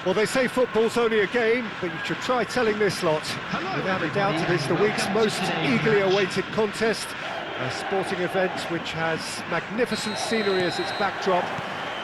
Well, they say football's only a game, but you should try telling this lot. Without a doubt, it is the week's most eagerly awaited contest. A sporting event which has magnificent scenery as its backdrop.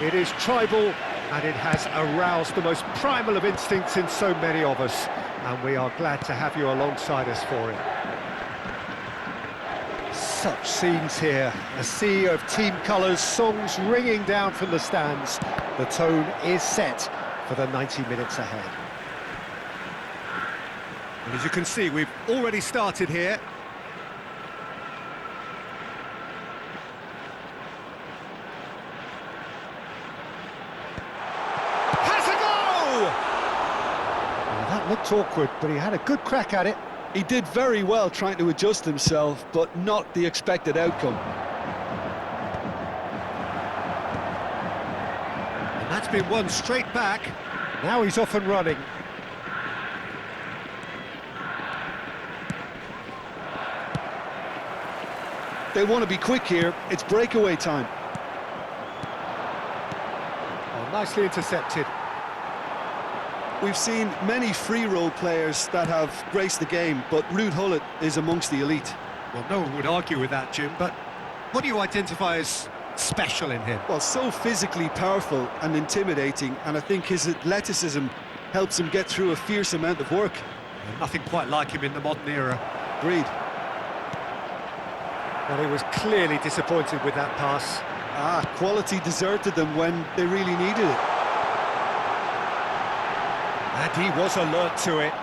It is tribal, and it has aroused the most primal of instincts in so many of us. And we are glad to have you alongside us for it. Such scenes here, a sea of team colours, songs ringing down from the stands. The tone is set for the 90 minutes ahead. And as you can see, we've already started here. Has a goal! Well, that looked awkward, but he had a good crack at it. He did very well trying to adjust himself, but not the expected outcome. And that's been won straight back. Now he's off and running. They want to be quick here. It's breakaway time. Oh, nicely intercepted. We've seen many free role players that have graced the game, but Ruud Gullit is amongst the elite. Well, no one would argue with that, Jim, but what do you identify as special in him? Well, so physically powerful and intimidating, and I think his athleticism helps him get through a fierce amount of work. Nothing quite like him in the modern era. Agreed. Well, he was clearly disappointed with that pass. Quality deserted them when they really needed it. And he was alert to it.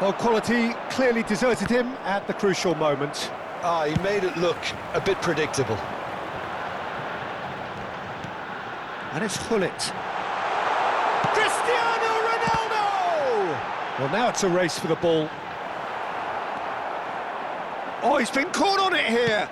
Well, quality clearly deserted him at the crucial moment. He made it look a bit predictable. And it's Gullit. Cristiano Ronaldo! Well, now it's a race for the ball. Oh, he's been caught on it here.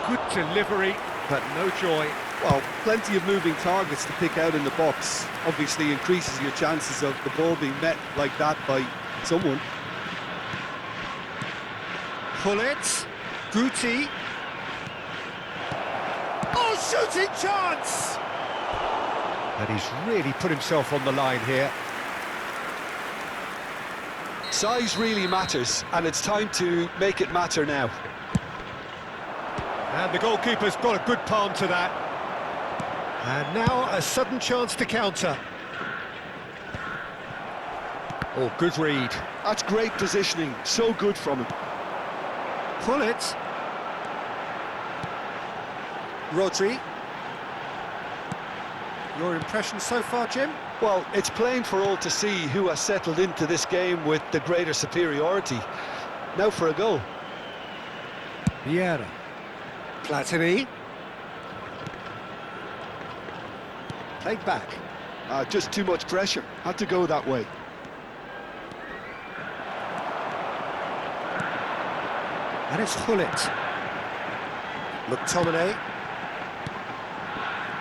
Good delivery, but no joy. Well, plenty of moving targets to pick out in the box. Obviously increases your chances of the ball being met like that by someone. Gullit, Guti. Oh, shooting chance! And he's really put himself on the line here. Size really matters, and it's time to make it matter now. And the goalkeeper's got a good palm to that. And now a sudden chance to counter. Oh, good read. That's great positioning, so good from him. Gullit. Rodri. Your impression so far, Jim? Well, it's plain for all to see who has settled into this game with the greater superiority. Now for a goal. Vieira. Platini. Played back. Just too much pressure. Had to go that way. And it's Gullit. McTominay.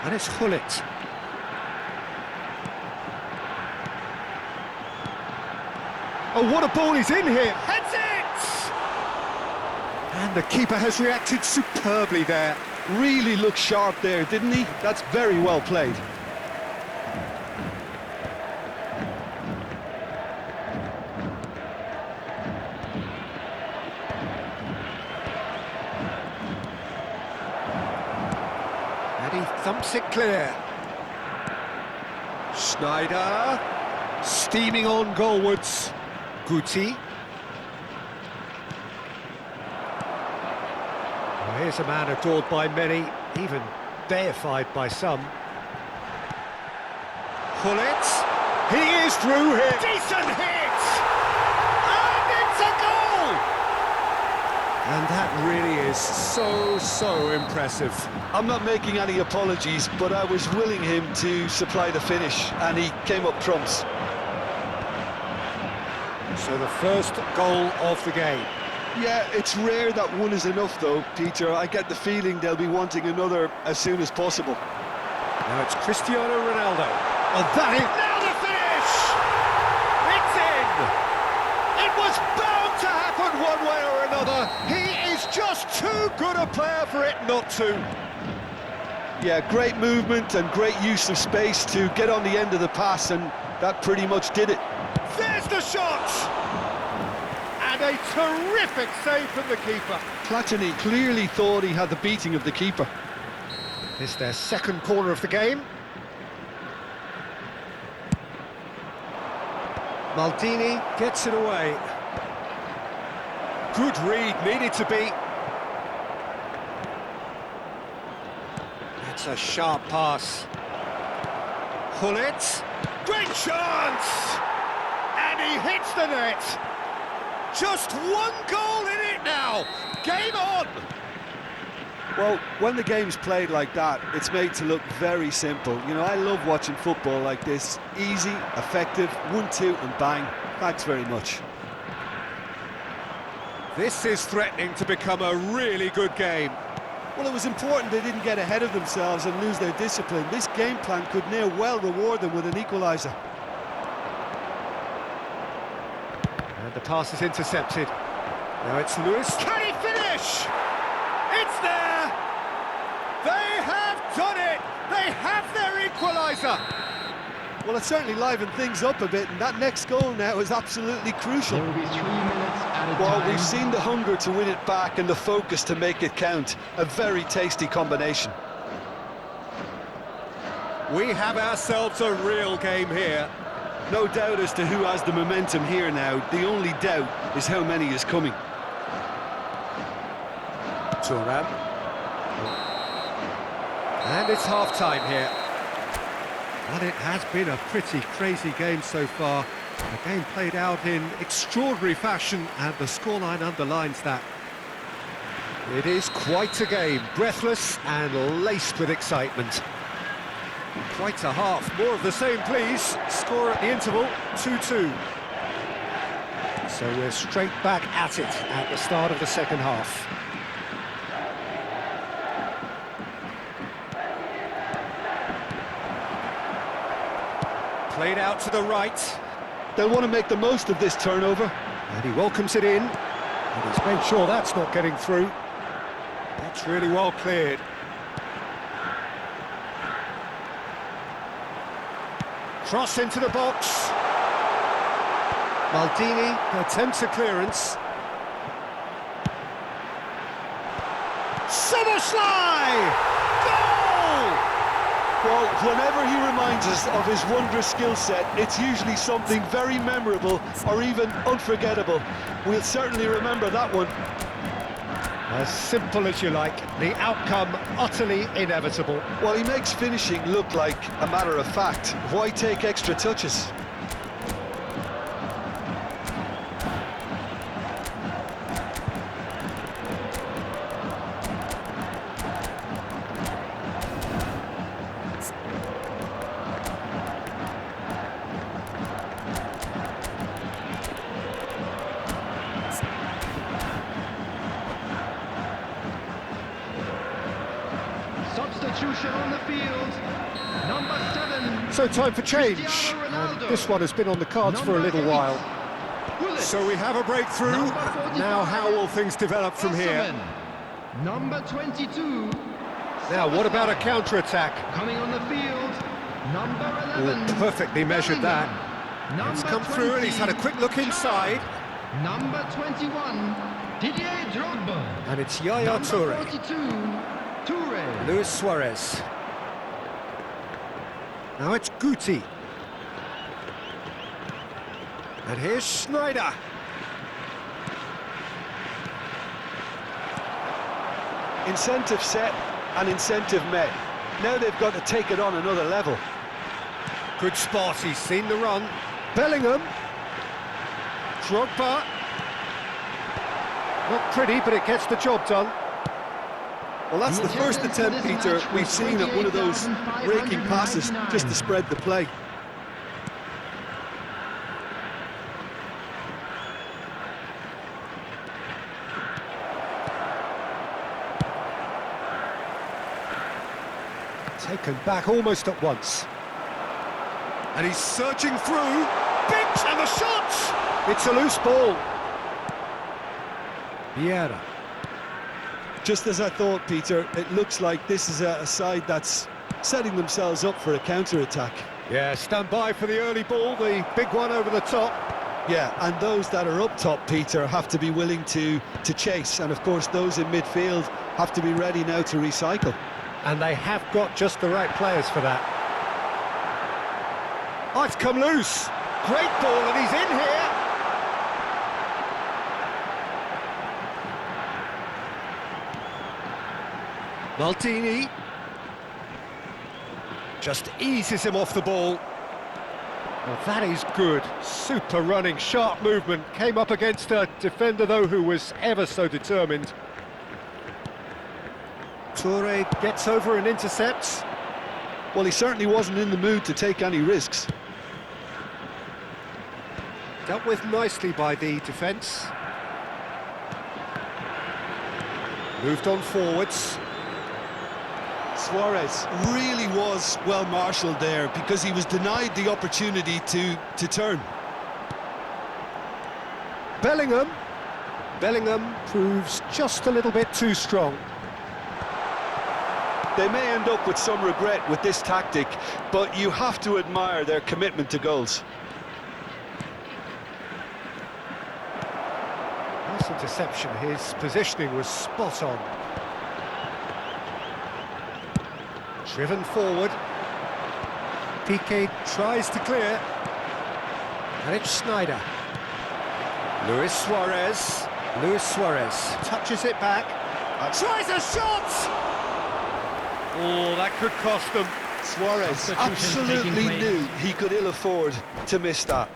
And it's Gullit. Oh, what a ball he's in here! Heads it! And the keeper has reacted superbly there. Really looked sharp there, didn't he? That's very well played. And he thumps it clear. Schneider, steaming on goalwards. Guti. Well, here's a man adored by many, even deified by some. Gullit. He is through here. Decent hit! And it's a goal! And that really is so impressive. I'm not making any apologies, but I was willing him to supply the finish, and he came up trumps. So the first goal of the game. Yeah, it's rare that one is enough though, Peter. I get the feeling they'll be wanting another as soon as possible. Now it's Cristiano Ronaldo. Oh, that is... Now the finish! It's in! It was bound to happen one way or another. He is just too good a player for it not to. Yeah, great movement and great use of space to get on the end of the pass, and that pretty much did it. There's the shot! And a terrific save from the keeper. Platini clearly thought he had the beating of the keeper. It's their second corner of the game. Maldini gets it away. Good read, needed to be. That's a sharp pass. Hullet. Great chance! And he hits the net. Just one goal in it now. Game on! Well, when the game's played like that, it's made to look very simple. You know, I love watching football like this. Easy, effective, 1-2 and bang. Thanks very much. This is threatening to become a really good game. Well, it was important they didn't get ahead of themselves and lose their discipline. This game plan could near well reward them with an equaliser. And the pass is intercepted. Now it's Lewis. Can he finish? It's there! They have done it! They have their equaliser! Well, it certainly livened things up a bit, and that next goal now is absolutely crucial. There will be 3 minutes at a Well, time. we've seen the hunger to win it back and the focus to make it count. A very tasty combination. We have ourselves a real game here. No doubt as to who has the momentum here now. The only doubt is how many is coming. Thuram. And it's half-time here. Well, it has been a pretty crazy game so far. The game played out in extraordinary fashion, and the scoreline underlines that. It is quite a game, breathless and laced with excitement. Quite a half, more of the same please. Score at the interval, 2-2. So we're straight back at it at the start of the second half. Played out to the right. They'll want to make the most of this turnover. And he welcomes it in. And he's made sure that's not getting through. That's really well cleared. Cross into the box. Maldini attempts a clearance. Soboslai! Goal! Well, whenever he reminds us of his wondrous skill set, it's usually something very memorable or even unforgettable. We'll certainly remember that one. As simple as you like, the outcome utterly inevitable. Well, he makes finishing look like a matter of fact. Why take extra touches? Substitution on the field. Number 7. So time for change. Cristiano And Ronaldo. this one has been on the cards for a little while. So we have a breakthrough. Number 45. Now how will things develop from here? Number 22. Now what about a counter-attack? Coming on the field. Number 11. Oh, perfectly measured that. Number It's come through and he's had a quick look inside. Number 21. Didier Drogba. And it's Yaya Number Toure. 42. Toure. Luis Suarez. Now it's Guti. And here's Schneider. Incentive set and incentive met. Now they've got to take it on another level. Good spot, he's seen the run. Bellingham. Drogba. Not pretty, but it gets the job done. Well, that's the first attempt, Peter, we've seen at one of those breaking passes just to spread the play. Taken back almost at once. And he's searching through. Binks and the shot! It's a loose ball. Vieira. Just as I thought, Peter, it looks like this is a side that's setting themselves up for a counter-attack. Yeah, stand by for the early ball, the big one over the top. Yeah, and those that are up top, Peter, have to be willing to chase, and of course those in midfield have to be ready now to recycle. And they have got just the right players for that. Oh, it's come loose. Great ball, and he's in here. Maldini just eases him off the ball. Well, that is good. Super running, sharp movement. Came up against a defender, though, who was ever so determined. Toure gets over and intercepts. Well, he certainly wasn't in the mood to take any risks. Dealt with nicely by the defence. Moved on forwards. Suarez really was well marshalled there because he was denied the opportunity to turn. Bellingham proves just a little bit too strong. They may end up with some regret with this tactic, but you have to admire their commitment to goals. Nice interception, his positioning was spot on. Driven forward. Piqué tries to clear. And it's Sneijder. Luis Suarez touches it back. Tries a shot! Oh, that could cost them. Suarez absolutely knew he could ill afford to miss that.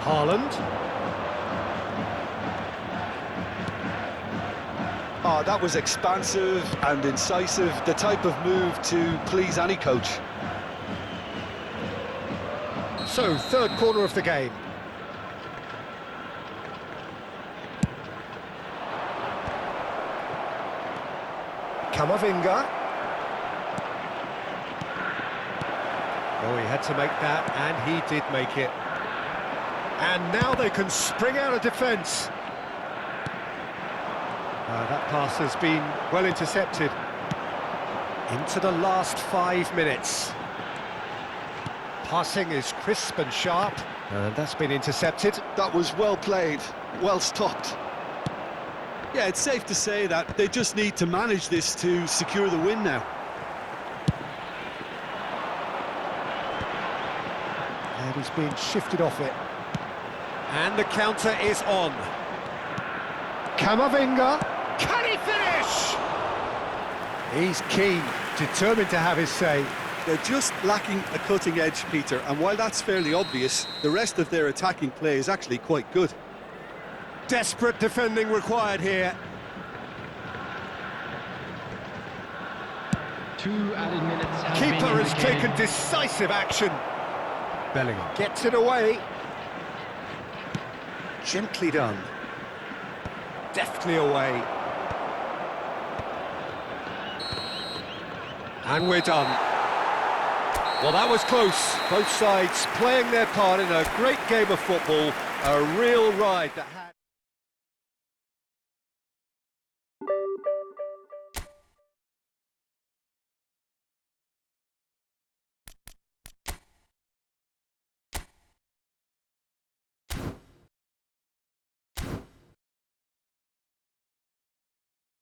Haaland. Oh, that was expansive and incisive, the type of move to please any coach. So, third corner of the game. Camavinga. Oh, he had to make that, and he did make it. And now they can spring out of defence. That pass has been well intercepted. Into the last 5 minutes. Passing is crisp and sharp, and that's been intercepted. That was well played, well stopped. Yeah, it's safe to say that they just need to manage this to secure the win now. And he's being shifted off it. And the counter is on. Camavinga. Can he finish? He's keen, determined to have his say. They're just lacking a cutting edge, Peter, and while that's fairly obvious, the rest of their attacking play is actually quite good. Desperate defending required here. 2 added minutes have Keeper been has indicated. taken decisive action. Bellingham gets it away. Gently done. Deftly away. And we're done. Well, that was close. Both sides playing their part in a great game of football. A real ride that had...